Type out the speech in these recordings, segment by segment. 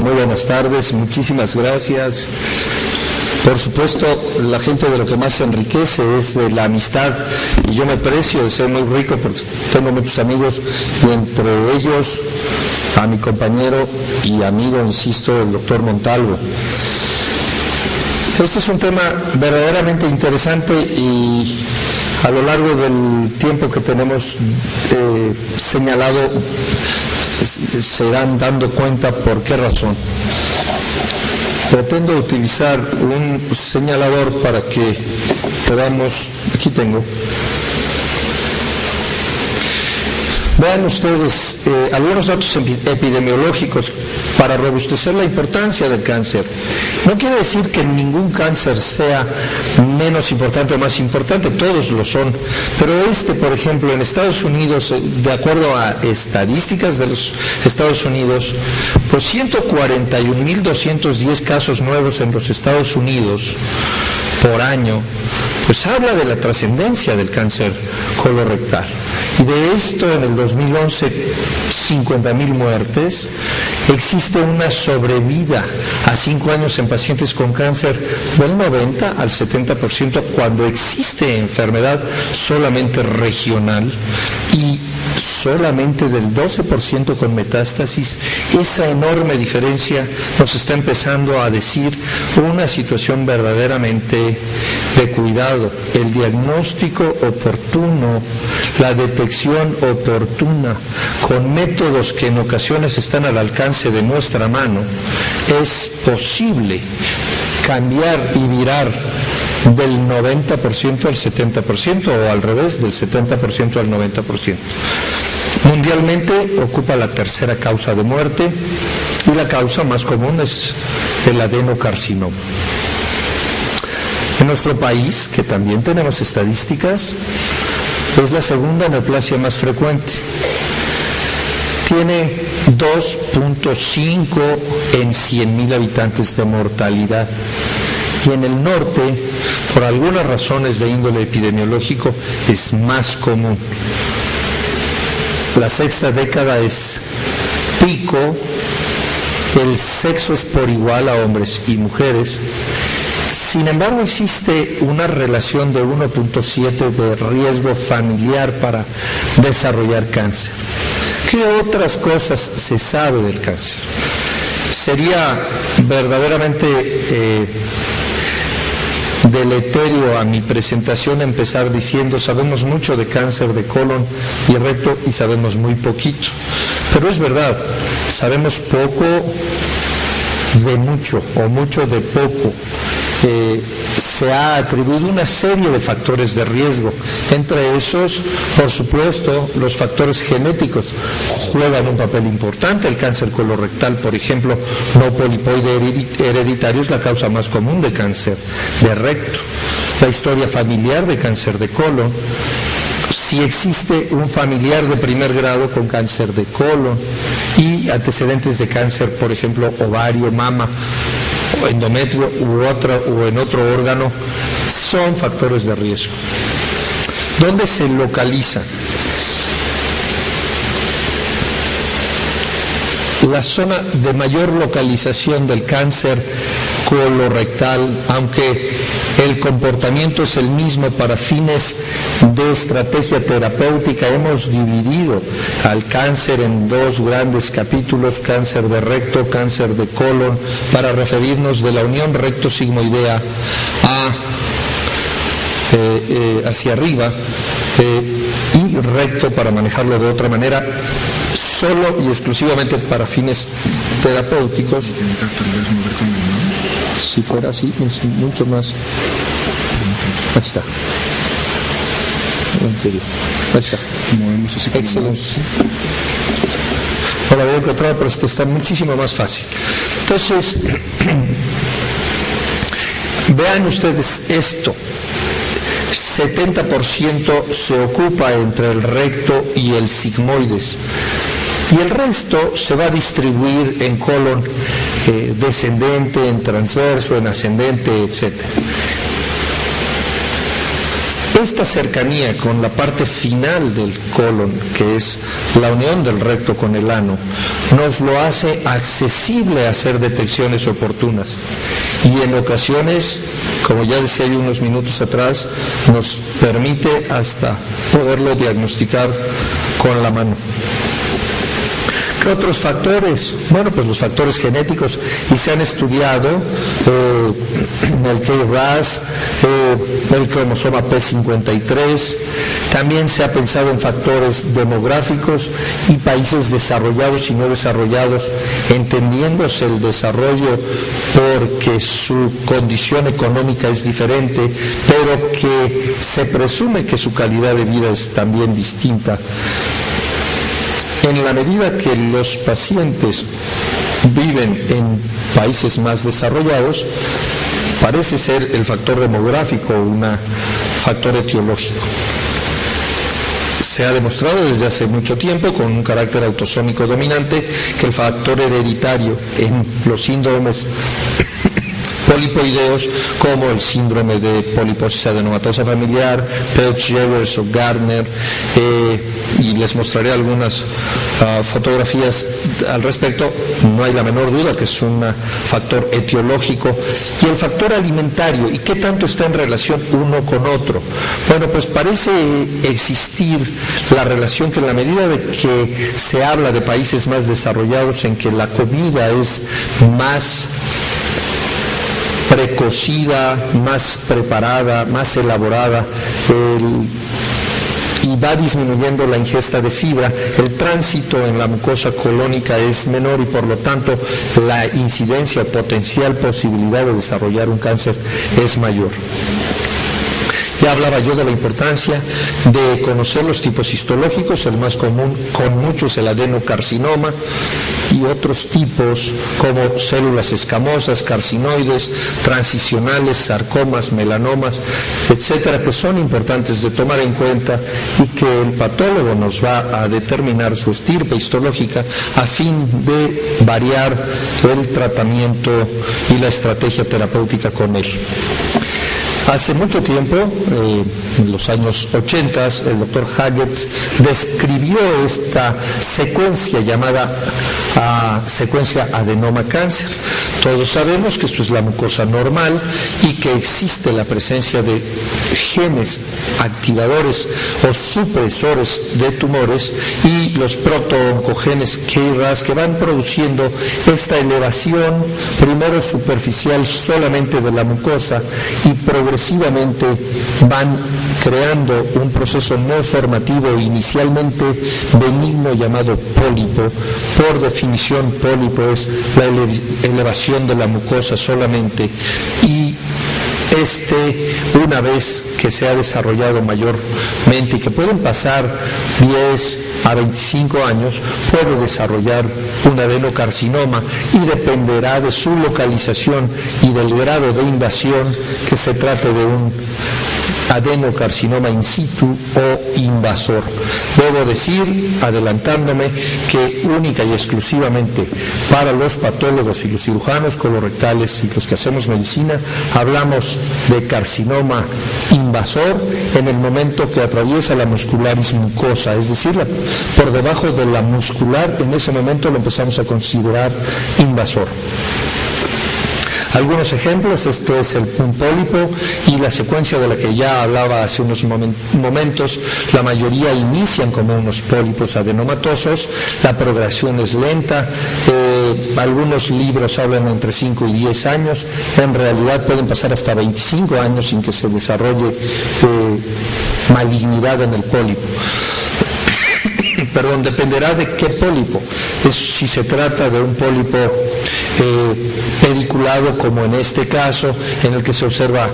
Muy buenas tardes, muchísimas gracias. Por supuesto, la gente de lo que más se enriquece es de la amistad, y yo me precio de ser muy rico porque tengo muchos amigos, y entre ellos a mi compañero y amigo, insisto, el doctor Montalvo. Este es un tema verdaderamente interesante y a lo largo del tiempo que tenemos señalado se irán dando cuenta por qué razón. Pretendo utilizar un señalador para que podamos, aquí tengo. Vean ustedes algunos datos epidemiológicos para robustecer la importancia del cáncer. No quiere decir que ningún cáncer sea menos importante o más importante, todos lo son, pero por ejemplo, en Estados Unidos, de acuerdo a estadísticas de los Estados Unidos, pues 141.210 casos nuevos en los Estados Unidos por año, pues habla de la trascendencia del cáncer colorectal. Y de esto, en el 2011, 50.000 muertes. Existe una sobrevida a 5 años en pacientes con cáncer del 90 al 70% cuando existe enfermedad solamente regional y solamente del 12% con metástasis. Esa enorme diferencia nos está empezando a decir una situación verdaderamente de cuidado. El diagnóstico oportuno, la detección oportuna, con métodos que en ocasiones están al alcance de nuestra mano, es posible cambiar y virar del 90% al 70% o al revés, del 70% al 90%. Mundialmente ocupa la tercera causa de muerte y la causa más común es el adenocarcinoma. En nuestro país, que también tenemos estadísticas, es la segunda neoplasia más frecuente. Tiene 2.5 en 100.000 habitantes de mortalidad. Y en el norte, por algunas razones de índole epidemiológico, es más común. La sexta década es pico, el sexo es por igual a hombres y mujeres. Sin embargo, existe una relación de 1.7 de riesgo familiar para desarrollar cáncer. ¿Qué otras cosas se sabe del cáncer? Sería verdaderamente deleterio a mi presentación empezar diciendo sabemos mucho de cáncer de colon y recto y sabemos muy poquito, pero es verdad, sabemos poco de mucho o mucho de poco. Se ha atribuido una serie de factores de riesgo, entre esos, por supuesto, los factores genéticos juegan un papel importante. El cáncer colorectal, por ejemplo, no polipoide hereditario, es la causa más común de cáncer de recto. La historia familiar de cáncer de colon, si existe un familiar de primer grado con cáncer de colon y antecedentes de cáncer, por ejemplo, ovario, mama, endometrio o en otro órgano, son factores de riesgo. ¿Dónde se localiza? La zona de mayor localización del cáncer colorectal, aunque el comportamiento es el mismo para fines de estrategia terapéutica, hemos dividido al cáncer en dos grandes capítulos: cáncer de recto, cáncer de colon, para referirnos de la unión recto-sigmoidea hacia arriba, y recto para manejarlo de otra manera, solo y exclusivamente para fines terapéuticos. Si fuera así, es mucho más. Ahí está. Ahí está. Movemos así. Excelente. Ahora voy a encontrar, pero esto está muchísimo más fácil. Entonces, vean ustedes esto. 70% se ocupa entre el recto y el sigmoides. Y el resto se va a distribuir en colon descendente, en transverso, en ascendente, etc. esta cercanía con la parte final del colon, que es la unión del recto con el ano, nos lo hace accesible a hacer detecciones oportunas y en ocasiones, como ya decía yo unos minutos atrás, nos permite hasta poderlo diagnosticar con la mano. ¿Qué otros factores? Bueno, pues los factores genéticos, y se han estudiado el KRAS, el cromosoma P53, también se ha pensado en factores demográficos y países desarrollados y no desarrollados, entendiéndose el desarrollo porque su condición económica es diferente, pero que se presume que su calidad de vida es también distinta. En la medida que los pacientes viven en países más desarrollados, parece ser el factor demográfico un factor etiológico. Se ha demostrado desde hace mucho tiempo, con un carácter autosómico dominante, que el factor hereditario en los síndromes polipoideos, como el síndrome de poliposis adenomatosa familiar, Peutz-Jeghers o Gardner, y les mostraré algunas fotografías al respecto. No hay la menor duda que es un factor etiológico. Y el factor alimentario, ¿y qué tanto está en relación uno con otro? Bueno, pues parece existir la relación que en la medida de que se habla de países más desarrollados, en que la comida es más precocida, más preparada, más elaborada, y va disminuyendo la ingesta de fibra, el tránsito en la mucosa colónica es menor y por lo tanto la incidencia o potencial posibilidad de desarrollar un cáncer es mayor. Ya hablaba yo de la importancia de conocer los tipos histológicos. El más común con muchos es el adenocarcinoma y otros tipos como células escamosas, carcinoides, transicionales, sarcomas, melanomas, etcétera, que son importantes de tomar en cuenta y que el patólogo nos va a determinar su estirpe histológica a fin de variar el tratamiento y la estrategia terapéutica con él. Hace mucho tiempo, en los años 80, el doctor Haggett describió esta secuencia llamada secuencia adenoma-cáncer. Todos sabemos que esto es la mucosa normal y que existe la presencia de genes activadores o supresores de tumores y los protooncogenes KRAS que van produciendo esta elevación, primero superficial solamente de la mucosa y progresivamente van creando un proceso no formativo inicialmente benigno llamado pólipo. Por definición, pólipo es la elevación de la mucosa solamente, y una vez que se ha desarrollado mayormente y que pueden pasar 10 a 25 años, puede desarrollar un adenocarcinoma y dependerá de su localización y del grado de invasión que se trate de un adenocarcinoma in situ o invasor. Debo decir, adelantándome, que única y exclusivamente para los patólogos y los cirujanos colorectales y los que hacemos medicina, hablamos de carcinoma invasor en el momento que atraviesa la muscularis mucosa, es decir, por debajo de la muscular, en ese momento lo empezamos a considerar invasor. Algunos ejemplos: esto es un pólipo y la secuencia de la que ya hablaba hace unos momentos. La mayoría inician como unos pólipos adenomatosos, la progresión es lenta, algunos libros hablan entre 5 y 10 años, en realidad pueden pasar hasta 25 años sin que se desarrolle malignidad en el pólipo. Perdón, dependerá de qué pólipo. Si se trata de un pólipo pediculado, como en este caso, en el que se observa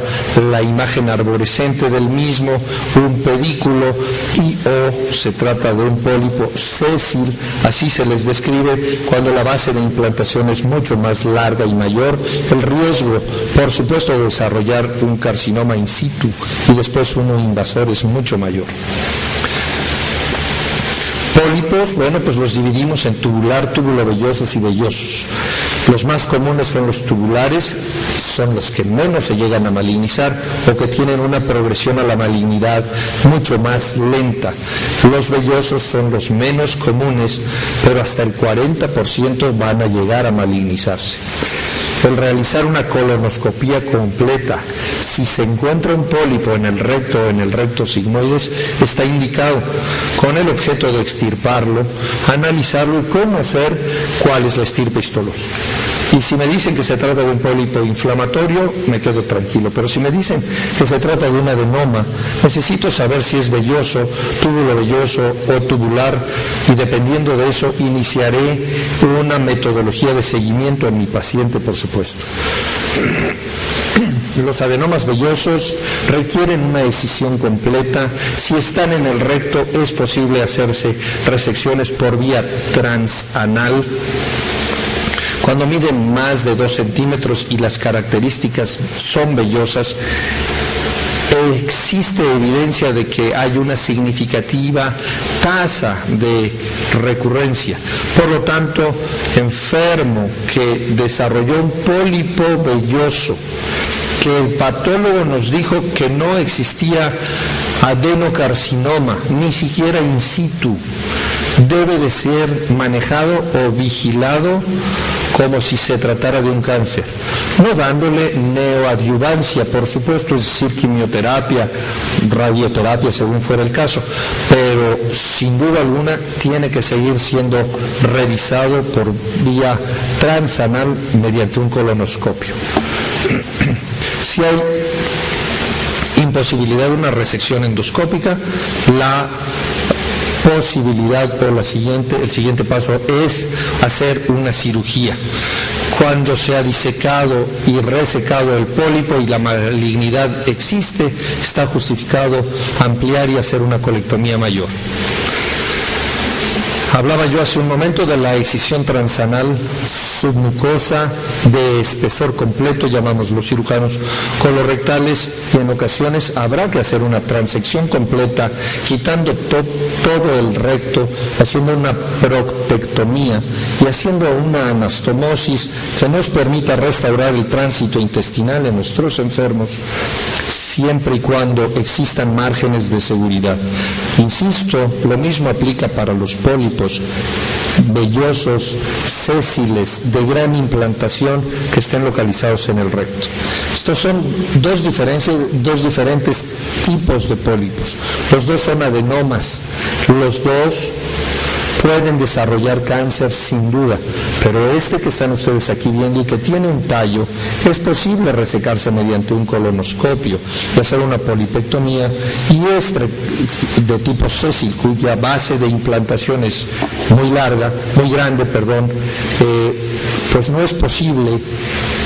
la imagen arborescente del mismo, un pedículo, o se trata de un pólipo sésil, así se les describe, cuando la base de implantación es mucho más larga y mayor, el riesgo, por supuesto, de desarrollar un carcinoma in situ y después uno invasor es mucho mayor. Pólipos, bueno, pues los dividimos en tubular, tubulovellosos y vellosos. Los más comunes son los tubulares, son los que menos se llegan a malignizar o que tienen una progresión a la malignidad mucho más lenta. Los vellosos son los menos comunes, pero hasta el 40% van a llegar a malignizarse. El realizar una colonoscopía completa, si se encuentra un pólipo en el recto o en el recto sigmoides, está indicado con el objeto de extirparlo, analizarlo y conocer cuál es la estirpe histológica. Y si me dicen que se trata de un pólipo inflamatorio, me quedo tranquilo. Pero si me dicen que se trata de un adenoma, necesito saber si es velloso, túbulo-velloso o tubular, y dependiendo de eso iniciaré una metodología de seguimiento en mi paciente, por supuesto. Los adenomas vellosos requieren una excisión completa. Si están en el recto, es posible hacerse resecciones por vía transanal. Cuando miden más de 2 centímetros y las características son vellosas, existe evidencia de que hay una significativa tasa de recurrencia. Por lo tanto, enfermo que desarrolló un pólipo velloso, que el patólogo nos dijo que no existía adenocarcinoma, ni siquiera in situ, debe de ser manejado o vigilado como si se tratara de un cáncer, no dándole neoadyuvancia, por supuesto, es decir, quimioterapia, radioterapia, según fuera el caso, pero sin duda alguna tiene que seguir siendo revisado por vía transanal mediante un colonoscopio. Si hay imposibilidad de una resección endoscópica, la posibilidad o el siguiente paso es hacer una cirugía. Cuando se ha disecado y resecado el pólipo y la malignidad existe, está justificado ampliar y hacer una colectomía mayor. Hablaba yo hace un momento de la excisión transanal submucosa de espesor completo, llamamos los cirujanos colorectales, y en ocasiones habrá que hacer una transección completa, quitando todo el recto, haciendo una proctectomía y haciendo una anastomosis que nos permita restaurar el tránsito intestinal en nuestros enfermos, siempre y cuando existan márgenes de seguridad. Insisto, lo mismo aplica para los pólipos vellosos, sésiles, de gran implantación que estén localizados en el recto. Estos son dos diferentes tipos de pólipos. Los dos son adenomas, los dos pueden desarrollar cáncer sin duda, pero este que están ustedes aquí viendo y que tiene un tallo, es posible resecarse mediante un colonoscopio y hacer una polipectomía, y este de tipo sésil, cuya base de implantación es muy grande, pues no es posible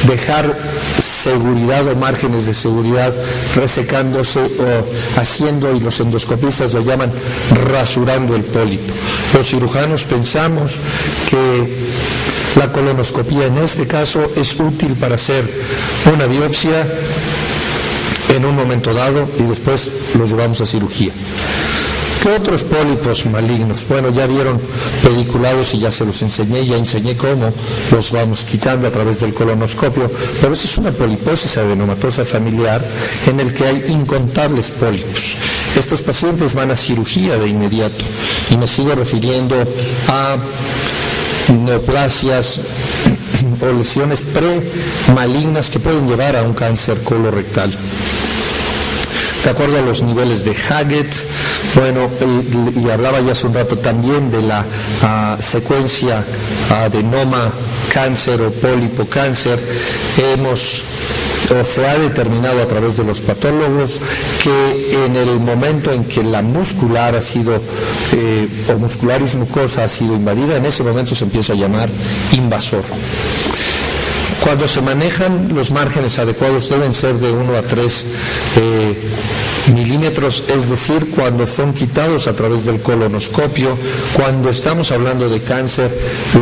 dejar seguridad o márgenes de seguridad resecándose o haciendo, y los endoscopistas lo llaman rasurando el pólipo. Los cirujanos pensamos que la colonoscopía en este caso es útil para hacer una biopsia en un momento dado y después los llevamos a cirugía. ¿Qué otros pólipos malignos? Bueno, ya vieron pediculados y ya se los enseñé, ya enseñé cómo los vamos quitando a través del colonoscopio, pero esa es una poliposis adenomatosa familiar en el que hay incontables pólipos. Estos pacientes van a cirugía de inmediato y me sigo refiriendo a neoplasias o lesiones premalignas que pueden llevar a un cáncer colorectal. De acuerdo a los niveles de Haggett, bueno, y hablaba ya hace un rato también de la secuencia adenoma cáncer o pólipo cáncer, se ha determinado a través de los patólogos que en el momento en que la muscular ha sido, o muscularis mucosa ha sido invadida, en ese momento se empieza a llamar invasor. Cuando se manejan los márgenes adecuados deben ser de 1 a 3 milímetros, es decir, cuando son quitados a través del colonoscopio. Cuando estamos hablando de cáncer,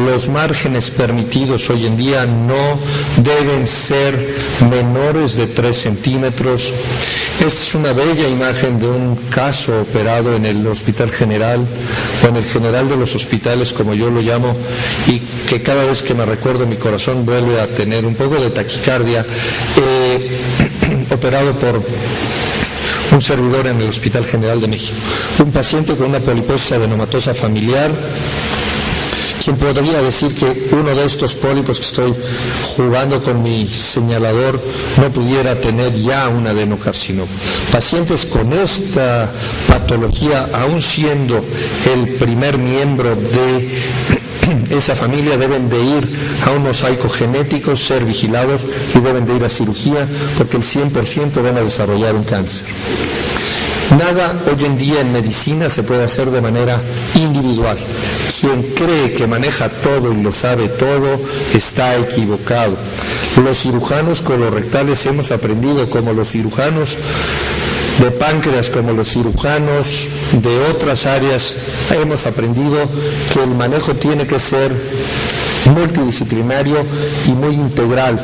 los márgenes permitidos hoy en día no deben ser menores de 3 centímetros. Esta es una bella imagen de un caso operado en el Hospital General, o en el general de los hospitales, como yo lo llamo, y que cada vez que me recuerdo mi corazón vuelve a tener un poco de taquicardia, operado por un servidor en el Hospital General de México. Un paciente con una poliposis adenomatosa familiar, quien podría decir que uno de estos pólipos que estoy jugando con mi señalador no pudiera tener ya un adenocarcinoma. Pacientes con esta patología, aún siendo el primer miembro de esa familia, deben de ir a un mosaico genético, ser vigilados y deben de ir a cirugía, porque el 100% van a desarrollar un cáncer. Nada hoy en día en medicina se puede hacer de manera individual. Quien cree que maneja todo y lo sabe todo está equivocado. Los cirujanos colorectales hemos aprendido, como los cirujanos de páncreas, como los cirujanos de otras áreas, hemos aprendido que el manejo tiene que ser multidisciplinario y muy integral.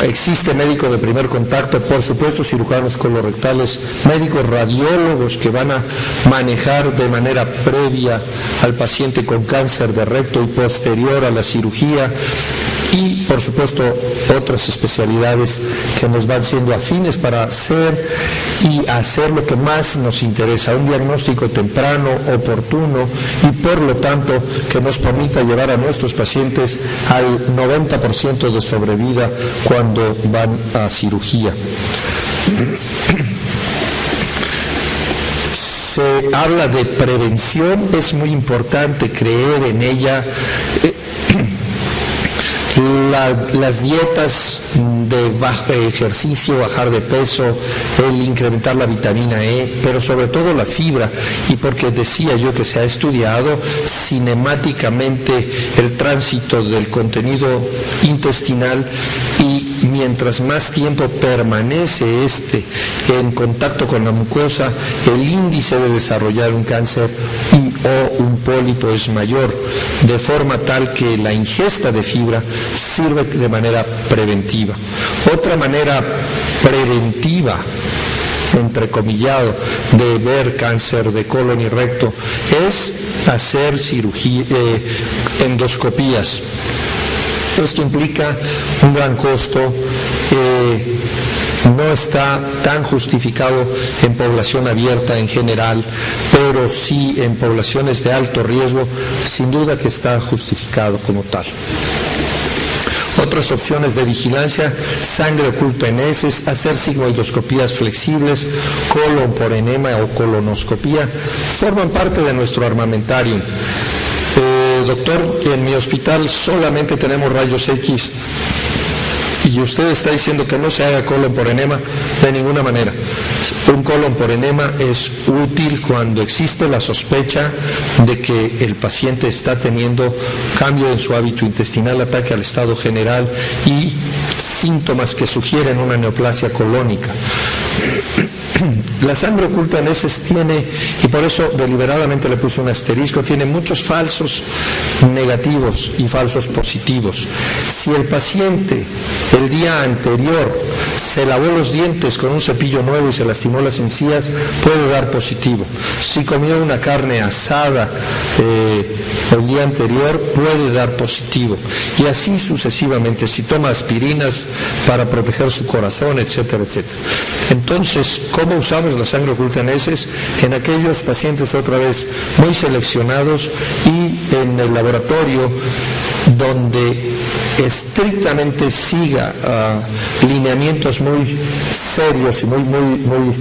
Existe médico de primer contacto, por supuesto cirujanos colorectales, médicos radiólogos que van a manejar de manera previa al paciente con cáncer de recto y posterior a la cirugía, y por supuesto otras especialidades que nos van siendo afines para hacer lo que más nos interesa, un diagnóstico temprano, oportuno, y por lo tanto que nos permita llevar a nuestros pacientes al 90% de sobrevida cuando van a cirugía. Se habla de prevención, es muy importante creer en ella. Las dietas de bajo ejercicio, bajar de peso, el incrementar la vitamina E, pero sobre todo la fibra, y porque decía yo que se ha estudiado cinemáticamente el tránsito del contenido intestinal, y mientras más tiempo permanece en contacto con la mucosa, el índice de desarrollar un cáncer o un pólipo es mayor, de forma tal que la ingesta de fibra sirve de manera preventiva. Otra manera preventiva, entrecomillado, de ver cáncer de colon y recto es hacer endoscopías. Esto implica un gran costo, no está tan justificado en población abierta en general, pero sí en poblaciones de alto riesgo, sin duda que está justificado como tal. Otras opciones de vigilancia: sangre oculta en heces, hacer sigmoidoscopías flexibles, colon por enema o colonoscopía, forman parte de nuestro armamentario. Doctor, en mi hospital solamente tenemos rayos X, y usted está diciendo que no se haga colon por enema. De ninguna manera. Un colon por enema es útil cuando existe la sospecha de que el paciente está teniendo cambio en su hábito intestinal, ataque al estado general y síntomas que sugieren una neoplasia colónica. La sangre oculta en heces tiene, y por eso deliberadamente le puse un asterisco, tiene muchos falsos negativos y falsos positivos. Si el paciente el día anterior se lavó los dientes con un cepillo nuevo y se lastimó las encías, puede dar positivo. Si comió una carne asada el día anterior, puede dar positivo. Y así sucesivamente, si toma aspirinas para proteger su corazón, etcétera, etcétera. Entonces, ¿cómo usamos la sangre oculta en heces? En aquellos pacientes, otra vez, muy seleccionados y en el laboratorio donde estrictamente siga lineamientos muy serios y muy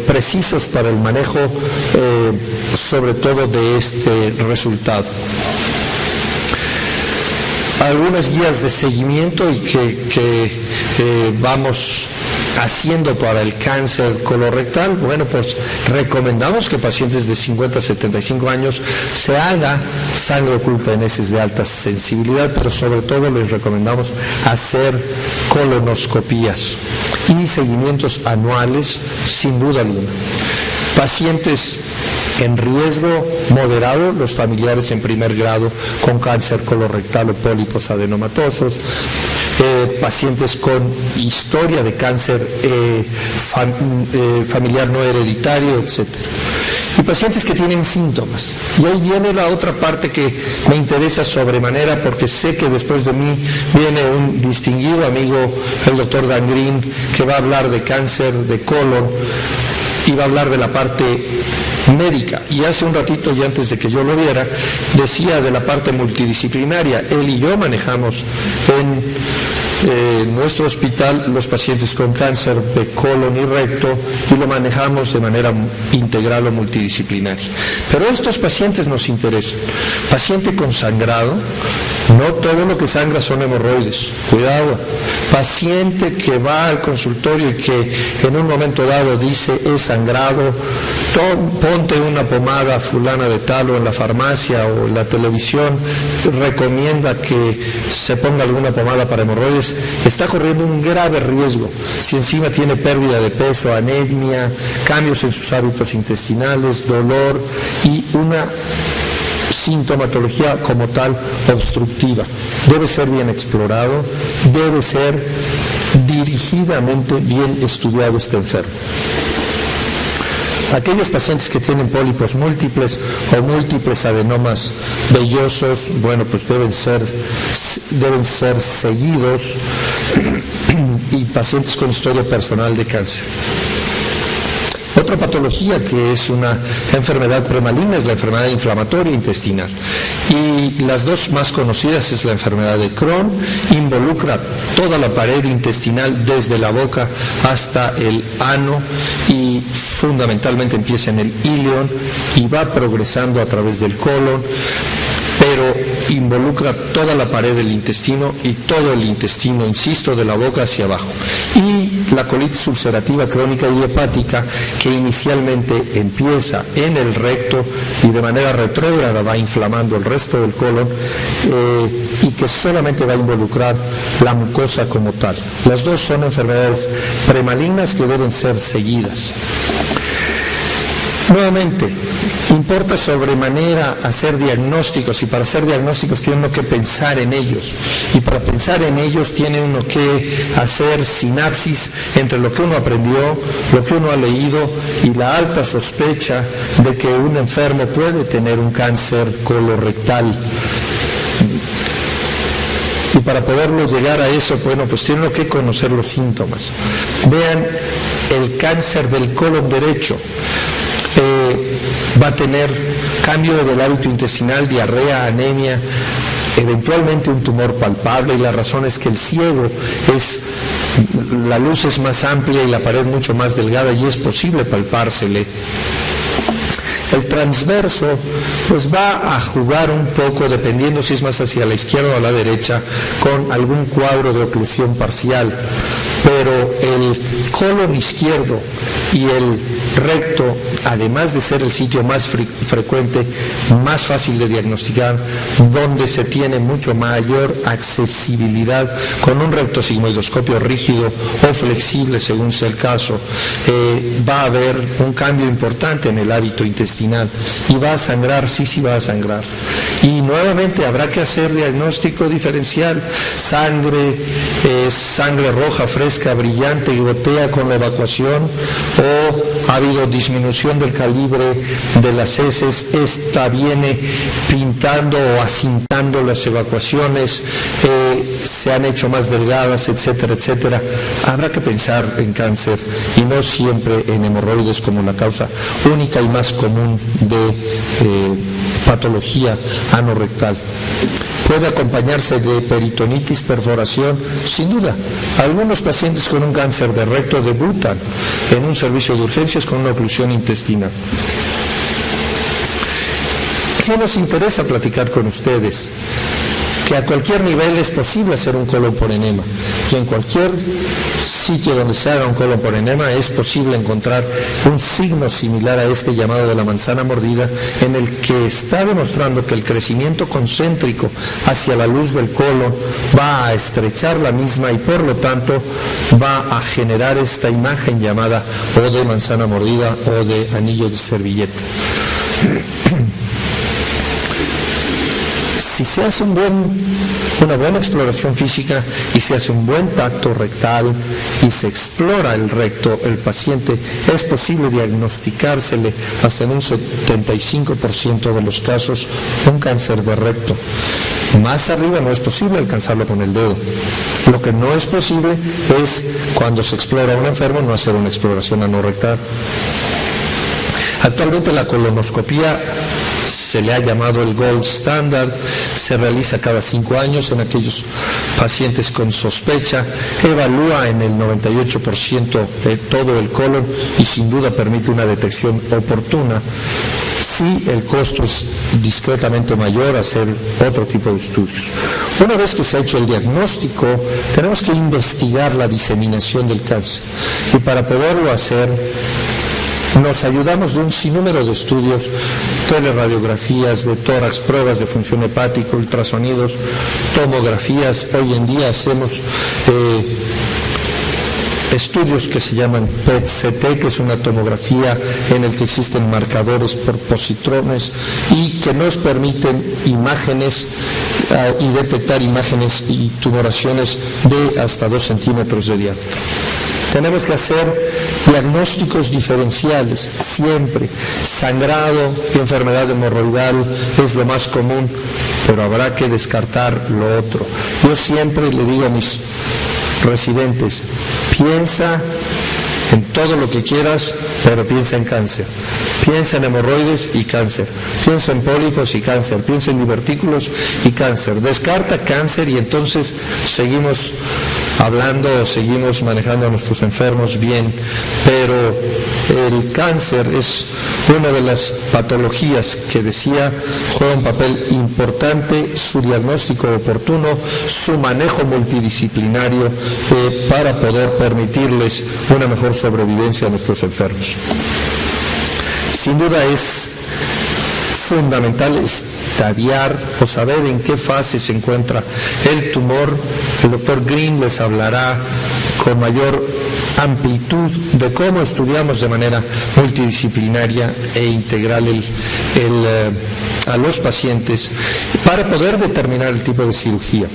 precisos para el manejo, sobre todo de este resultado. Algunas guías de seguimiento y que vamos haciendo para el cáncer colorectal? Bueno, pues recomendamos que pacientes de 50 a 75 años se haga sangre oculta en heces de alta sensibilidad, pero sobre todo les recomendamos hacer colonoscopías y seguimientos anuales, sin duda alguna. Pacientes en riesgo moderado, los familiares en primer grado con cáncer colorectal o pólipos adenomatosos, pacientes con historia de cáncer familiar no hereditario, etc. Y pacientes que tienen síntomas. Y ahí viene la otra parte que me interesa sobremanera, porque sé que después de mí viene un distinguido amigo, el doctor Dan Green, que va a hablar de cáncer de colon y va a hablar de la parte médica. Y hace un ratito, y antes de que yo lo viera, decía de la parte multidisciplinaria. Él y yo manejamos en nuestro hospital los pacientes con cáncer de colon y recto, y lo manejamos de manera integral o multidisciplinaria. Pero estos pacientes nos interesan. Paciente con sangrado, no todo lo que sangra son hemorroides, cuidado. Paciente que va al consultorio y que en un momento dado dice es sangrado, ponte una pomada fulana de tal, o en la farmacia o en la televisión recomienda que se ponga alguna pomada para hemorroides, está corriendo un grave riesgo. Si encima tiene pérdida de peso, anemia, cambios en sus hábitos intestinales, dolor y una sintomatología como tal obstructiva. Debe ser bien explorado, debe ser dirigidamente bien estudiado este enfermo. Aquellos pacientes que tienen pólipos múltiples o múltiples adenomas vellosos, bueno, pues deben ser seguidos, y pacientes con historia personal de cáncer. Otra patología que es una enfermedad premaligna es la enfermedad inflamatoria intestinal. Y las dos más conocidas es la enfermedad de Crohn, involucra toda la pared intestinal desde la boca hasta el ano y fundamentalmente empieza en el íleon y va progresando a través del colon, pero involucra toda la pared del intestino y todo el intestino, insisto, de la boca hacia abajo. Y la colitis ulcerativa crónica y hepática, que inicialmente empieza en el recto y de manera retrógrada va inflamando el resto del colon, y que solamente va a involucrar la mucosa como tal. Las dos son enfermedades premalignas que deben ser seguidas. Nuevamente, importa sobremanera hacer diagnósticos, y para hacer diagnósticos tiene uno que pensar en ellos, y para pensar en ellos tiene uno que hacer sinapsis entre lo que uno aprendió, lo que uno ha leído y la alta sospecha de que un enfermo puede tener un cáncer colorectal. Y para poderlo llegar a eso, bueno, pues tiene uno que conocer los síntomas. Vean, el cáncer del colon derecho va a tener cambio del hábito intestinal, diarrea, anemia, eventualmente un tumor palpable, y la razón es que el ciego la luz es más amplia y la pared mucho más delgada y es posible palpársele. El transverso pues va a jugar un poco, dependiendo si es más hacia la izquierda o a la derecha, con algún cuadro de oclusión parcial, pero el colon izquierdo y el recto, además de ser el sitio más frecuente, más fácil de diagnosticar, donde se tiene mucho mayor accesibilidad con un rectosigmoidoscopio rígido o flexible según sea el caso, va a haber un cambio importante en el hábito intestinal y va a sangrar, sí va a sangrar. Y nuevamente habrá que hacer diagnóstico diferencial, sangre roja, fresca, brillante y gotea con la evacuación, o ha habido disminución del calibre de las heces, esta viene pintando o acintando las evacuaciones, se han hecho más delgadas, etcétera, etcétera. Habrá que pensar en cáncer y no siempre en hemorroides como la causa única y más común de patología anorrectal. Puede acompañarse de peritonitis, perforación, sin duda. Algunos pacientes con un cáncer de recto debutan en un servicio de urgencias con una oclusión intestinal. ¿Qué nos interesa platicar con ustedes? que a cualquier nivel es posible hacer un colon por enema, y en cualquier sitio donde se haga un colon por enema es posible encontrar un signo similar a este llamado de la manzana mordida, en el que está demostrando que el crecimiento concéntrico hacia la luz del colon va a estrechar la misma y por lo tanto va a generar esta imagen llamada o de manzana mordida o de anillo de servilleta. Si se hace una buena exploración física y se hace un buen tacto rectal y se explora el recto, el paciente es posible diagnosticársele hasta en un 75% de los casos un cáncer de recto. Más arriba no es posible alcanzarlo con el dedo. Lo que no es posible es, cuando se explora a un enfermo, no hacer una exploración anorrectal. Actualmente la colonoscopía se le ha llamado el gold standard, se realiza cada 5 años en aquellos pacientes con sospecha, evalúa en el 98% de todo el colon y sin duda permite una detección oportuna. Sí, el costo es discretamente mayor hacer otro tipo de estudios. Una vez que se ha hecho el diagnóstico, tenemos que investigar la diseminación del cáncer y para poderlo hacer nos ayudamos de un sinnúmero de estudios, teleradiografías de tórax, pruebas de función hepática, ultrasonidos, tomografías. Hoy en día hacemos estudios que se llaman PET-CT, que es una tomografía en el que existen marcadores por positrones y que nos permiten imágenes y detectar imágenes y tumoraciones de hasta 2 centímetros de diámetro. Tenemos que hacer diagnósticos diferenciales, siempre. Sangrado y enfermedad hemorroidal es lo más común, pero habrá que descartar lo otro. Yo siempre le digo a mis residentes, piensa en todo lo que quieras, pero piensa en cáncer. Piensa en hemorroides y cáncer. Piensa en pólipos y cáncer. Piensa en divertículos y cáncer. Descarta cáncer y entonces seguimos hablando, seguimos manejando a nuestros enfermos bien, pero el cáncer es una de las patologías que decía juega un papel importante, su diagnóstico oportuno, su manejo multidisciplinario para poder permitirles una mejor sobrevivencia a nuestros enfermos. Sin duda es fundamental estadiar o saber en qué fase se encuentra el tumor. El doctor Green les hablará con mayor amplitud de cómo estudiamos de manera multidisciplinaria e integral a los pacientes para poder determinar el tipo de cirugía.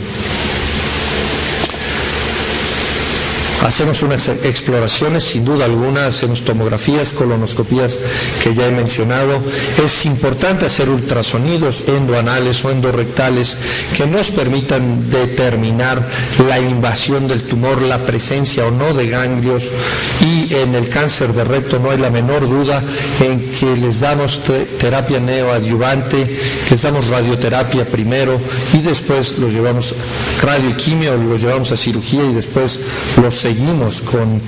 Hacemos unas exploraciones, sin duda alguna, hacemos tomografías, colonoscopías que ya he mencionado. Es importante hacer ultrasonidos endoanales o endorrectales que nos permitan determinar la invasión del tumor, la presencia o no de ganglios, y en el cáncer de recto no hay la menor duda en que les damos terapia neoadyuvante, que les damos radioterapia primero y después los llevamos radio y quimio, los llevamos a cirugía y después los seguimos con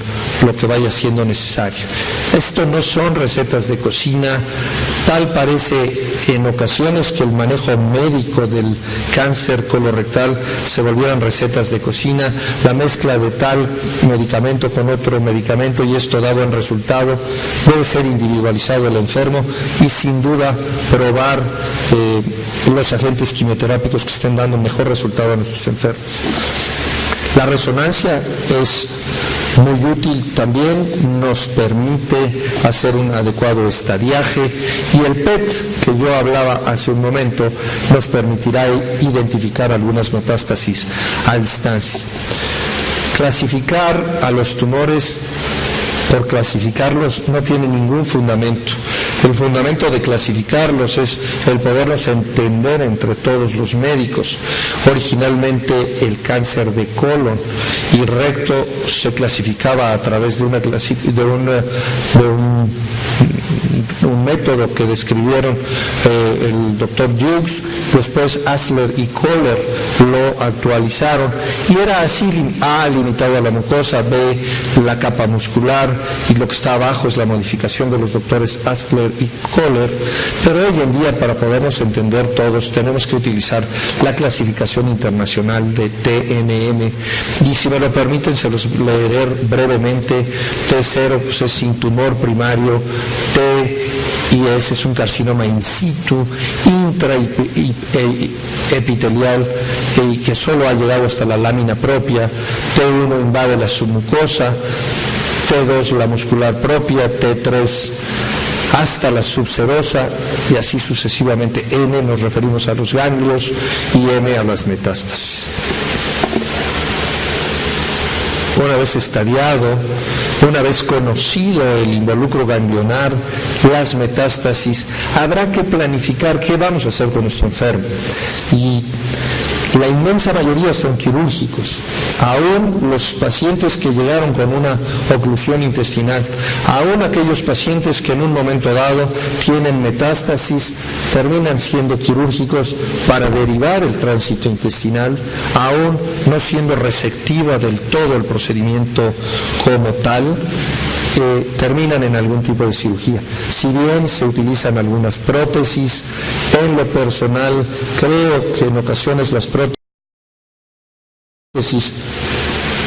lo que vaya siendo necesario. Esto no son recetas de cocina. Tal parece en ocasiones que el manejo médico del cáncer colorectal se volvieran recetas de cocina, la mezcla de tal medicamento con otro medicamento y esto da buen resultado. Debe ser individualizado el enfermo y sin duda probar los agentes quimioterápicos que estén dando mejor resultado a nuestros enfermos. La resonancia es muy útil también, nos permite hacer un adecuado estadiaje y el PET que yo hablaba hace un momento nos permitirá identificar algunas metástasis a distancia. Clasificar a los tumores por clasificarlos no tiene ningún fundamento. El fundamento de clasificarlos es el poderlos entender entre todos los médicos. Originalmente el cáncer de colon y recto se clasificaba a través de un método que describieron el doctor Dukes, después Asler y Kohler lo actualizaron y era así: A limitado a la mucosa, B la capa muscular y lo que está abajo es la modificación de los doctores Asler Kohler y Kohler, pero hoy en día, para podernos entender todos, tenemos que utilizar la clasificación internacional de TNM, y si me lo permiten se los leeré brevemente. T0 pues es sin tumor primario, T-IS es un carcinoma in situ, intraepitelial, y que solo ha llegado hasta la lámina propia. T1 invade la submucosa, T2 la muscular propia, T3 hasta la subserosa, y así sucesivamente. N nos referimos a los ganglios y M a las metástasis. Una vez estadiado, una vez conocido el involucro ganglionar, las metástasis, habrá que planificar qué vamos a hacer con nuestro enfermo. Y la inmensa mayoría son quirúrgicos. Aún los pacientes que llegaron con una oclusión intestinal, aún aquellos pacientes que en un momento dado tienen metástasis, terminan siendo quirúrgicos para derivar el tránsito intestinal, aún no siendo receptiva del todo el procedimiento como tal. Terminan en algún tipo de cirugía. Si bien se utilizan algunas prótesis, en lo personal creo que en ocasiones las prótesis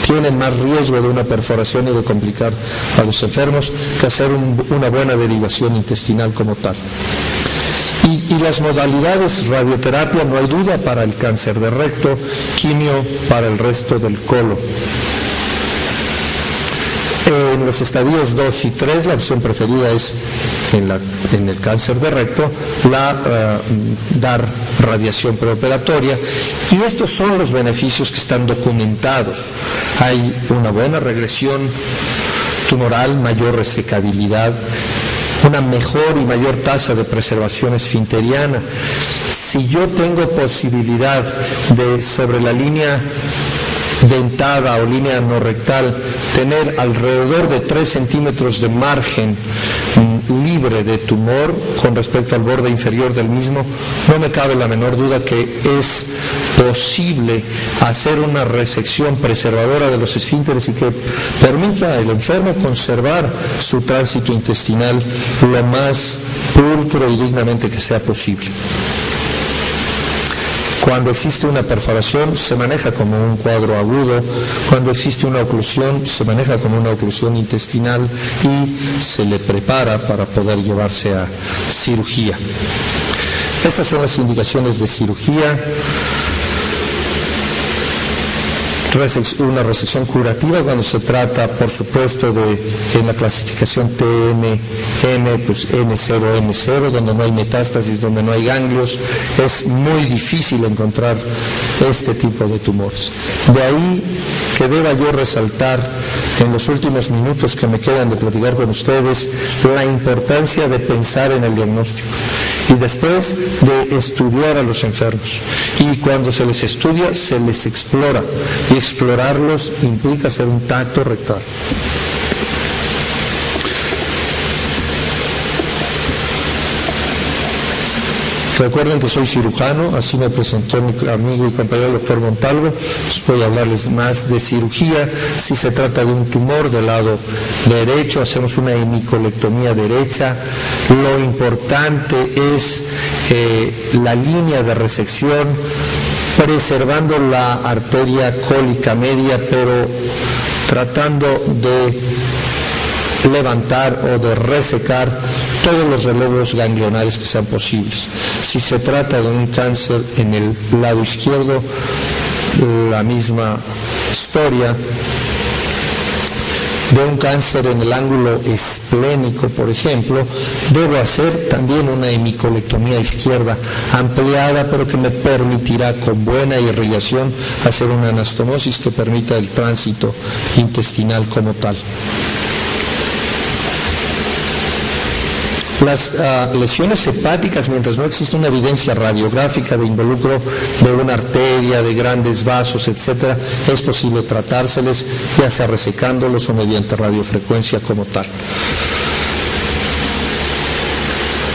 tienen más riesgo de una perforación y de complicar a los enfermos que hacer una buena derivación intestinal como tal. Y las modalidades: radioterapia, no hay duda, para el cáncer de recto, quimio para el resto del colon. En los estadios 2 y 3, la opción preferida es, en el cáncer de recto, dar radiación preoperatoria, y estos son los beneficios que están documentados. Hay una buena regresión tumoral, mayor resecabilidad, una mejor y mayor tasa de preservación esfinteriana. Si yo tengo posibilidad de, sobre la línea dentada o línea anorrectal, tener alrededor de 3 centímetros de margen libre de tumor con respecto al borde inferior del mismo, no me cabe la menor duda que es posible hacer una resección preservadora de los esfínteres y que permita al enfermo conservar su tránsito intestinal lo más pulcro y dignamente que sea posible. Cuando existe una perforación se maneja como un cuadro agudo, cuando existe una oclusión se maneja como una oclusión intestinal y se le prepara para poder llevarse a cirugía. Estas son las indicaciones de cirugía. Una resección curativa cuando se trata, por supuesto, en la clasificación TMM, pues N0, M0, donde no hay metástasis, donde no hay ganglios. Es muy difícil encontrar este tipo de tumores. De ahí que deba yo resaltar en los últimos minutos que me quedan de platicar con ustedes la importancia de pensar en el diagnóstico y después de estudiar a los enfermos. Y cuando se les estudia, se les explora, y explorarlos implica hacer un tacto rectal. Recuerden que soy cirujano, así me presentó mi amigo y compañero el doctor Montalvo. Pues voy a hablarles más de cirugía. Si se trata de un tumor del lado derecho, hacemos una hemicolectomía derecha. Lo importante es la línea de resección, preservando la arteria cólica media, pero tratando de levantar o de resecar todos los relevos ganglionares que sean posibles. Si se trata de un cáncer en el lado izquierdo, la misma historia. De un cáncer en el ángulo esplénico, por ejemplo, debo hacer también una hemicolectomía izquierda ampliada, pero que me permitirá con buena irrigación hacer una anastomosis que permita el tránsito intestinal como tal. Las lesiones hepáticas, mientras no existe una evidencia radiográfica de involucro de una arteria, de grandes vasos, etc., es posible tratárseles, ya sea resecándolos o mediante radiofrecuencia como tal.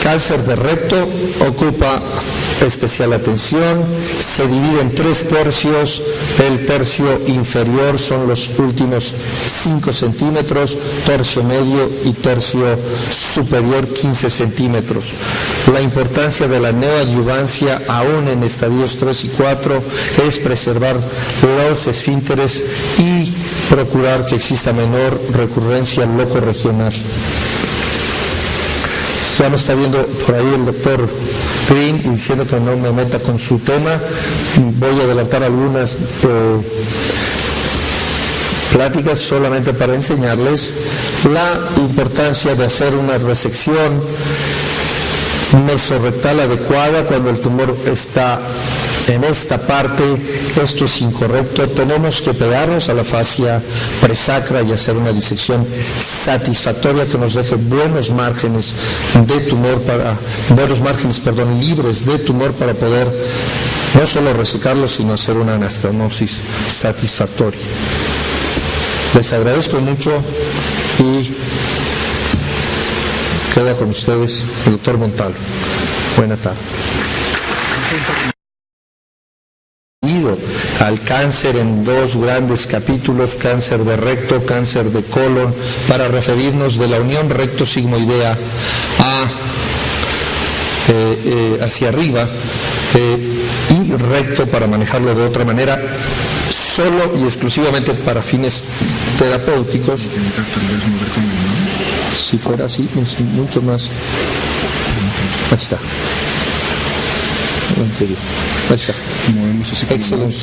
Cáncer de recto ocupa especial atención. Se divide en 3 tercios. El tercio inferior son los últimos 5 centímetros, tercio medio y tercio superior 15 centímetros. La importancia de la neoadyuvancia, aún en estadios 3 y 4, es preservar los esfínteres y procurar que exista menor recurrencia locorregional. Ya me está viendo por ahí el doctor Green diciendo que no me meta con su tema. Voy a adelantar algunas pláticas solamente para enseñarles la importancia de hacer una resección mesorrectal adecuada cuando el tumor está en esta parte. Esto es incorrecto. Tenemos que pegarnos a la fascia presacra y hacer una disección satisfactoria que nos deje buenos márgenes de tumor libres de tumor para poder no solo resecarlo, sino hacer una anastomosis satisfactoria. Les agradezco mucho y queda con ustedes el doctor Montalvo. Buena tarde. Al cáncer en 2 grandes capítulos, cáncer de recto, cáncer de colon, para referirnos de la unión recto-sigmoidea hacia arriba y recto para manejarlo de otra manera, solo y exclusivamente para fines terapéuticos. Si fuera así, es mucho más. Ahí está. Ahí está. Excelente.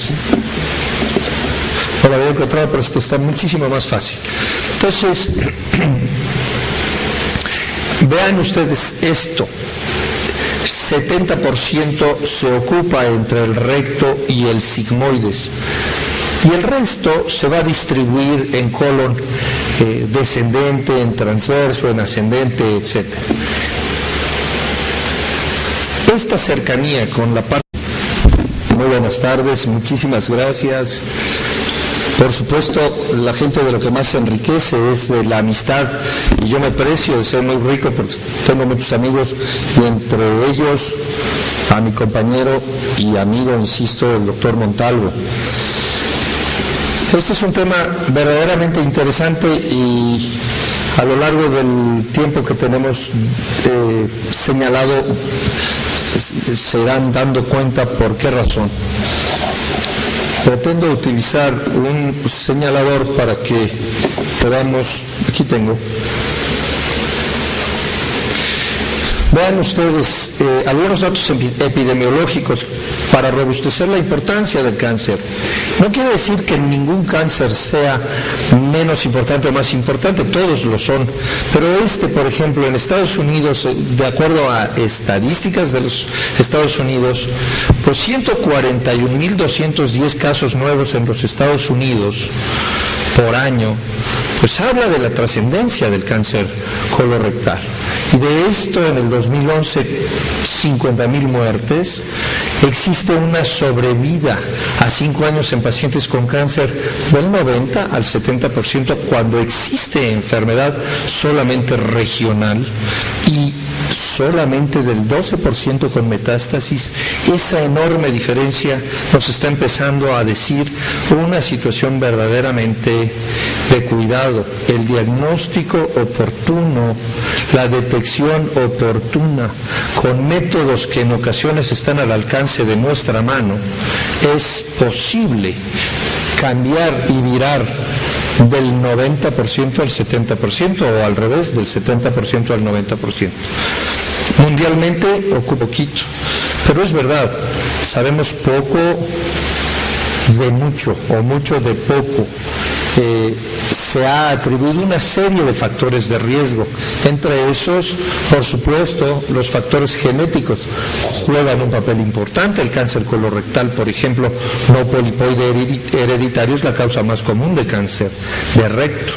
No lo había encontrado, pero esto está muchísimo más fácil. Entonces, vean ustedes esto. 70% se ocupa entre el recto y el sigmoides. Y el resto se va a distribuir en colon descendente, en transverso, en ascendente, etc. Esta cercanía con la parte... Muy buenas tardes, muchísimas gracias. Por supuesto, la gente de lo que más se enriquece es de la amistad, y yo me precio de ser muy rico porque tengo muchos amigos, y entre ellos a mi compañero y amigo, insisto, el doctor Montalvo. Este es un tema verdaderamente interesante y a lo largo del tiempo que tenemos señalado se irán dando cuenta por qué razón. Pretendo utilizar un señalador para que podamos, aquí tengo. Vean ustedes algunos datos epidemiológicos para robustecer la importancia del cáncer. No quiere decir que ningún cáncer sea menos importante o más importante, todos lo son, pero por ejemplo, en Estados Unidos, de acuerdo a estadísticas de los Estados Unidos, pues 141.210 casos nuevos en los Estados Unidos por año, pues habla de la trascendencia del cáncer colorectal. Y de esto, en el 2011, 50.000 muertes. Existe una sobrevida a 5 años en pacientes con cáncer del 90 al 70% cuando existe enfermedad solamente regional, y solamente del 12% con metástasis. Esa enorme diferencia nos está empezando a decir una situación verdaderamente de cuidado. El diagnóstico oportuno, la detección oportuna, con métodos que en ocasiones están al alcance de nuestra mano, es posible cambiar y virar del 90% al 70%, o al revés, del 70% al 90%. Mundialmente ocupa poquito, pero es verdad, sabemos poco de mucho, o mucho de poco. Se ha atribuido una serie de factores de riesgo. Entre esos, por supuesto, los factores genéticos juegan un papel importante. El cáncer colorectal, por ejemplo, no polipoide hereditario, es la causa más común de cáncer de recto.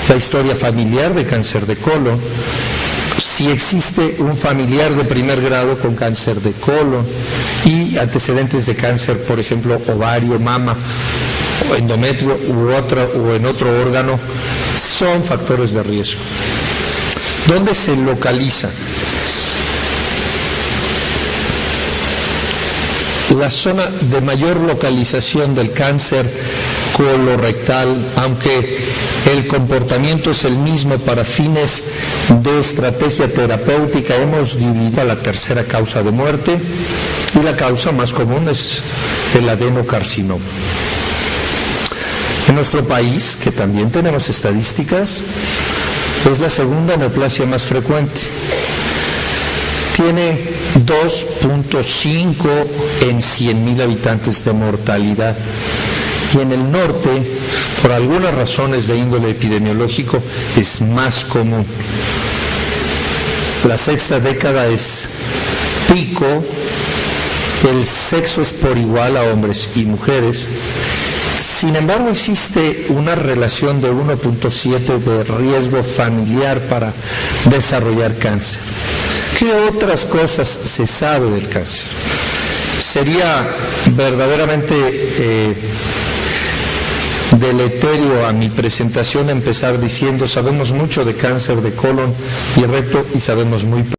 La historia familiar de cáncer de colon, si existe un familiar de primer grado con cáncer de colon y antecedentes de cáncer, por ejemplo, ovario, mama, o endometrio o en otro órgano, son factores de riesgo. ¿Dónde se localizan? la zona de mayor localización del cáncer colorectal, aunque el comportamiento es el mismo para fines de estrategia terapéutica, hemos dividido a la tercera causa de muerte y la causa más común es el adenocarcinoma. En nuestro país, que también tenemos estadísticas, es la segunda neoplasia más frecuente. Tiene 2.5 en 100.000 habitantes de mortalidad. Y en el norte, por algunas razones de índole epidemiológico, es más común. La sexta década es pico, el sexo es por igual a hombres y mujeres. Sin embargo, existe una relación de 1.7 de riesgo familiar para desarrollar cáncer. ¿Qué otras cosas se sabe del cáncer? Sería verdaderamente deleterio a mi presentación empezar diciendo: sabemos mucho de cáncer de colon y recto y sabemos muy poco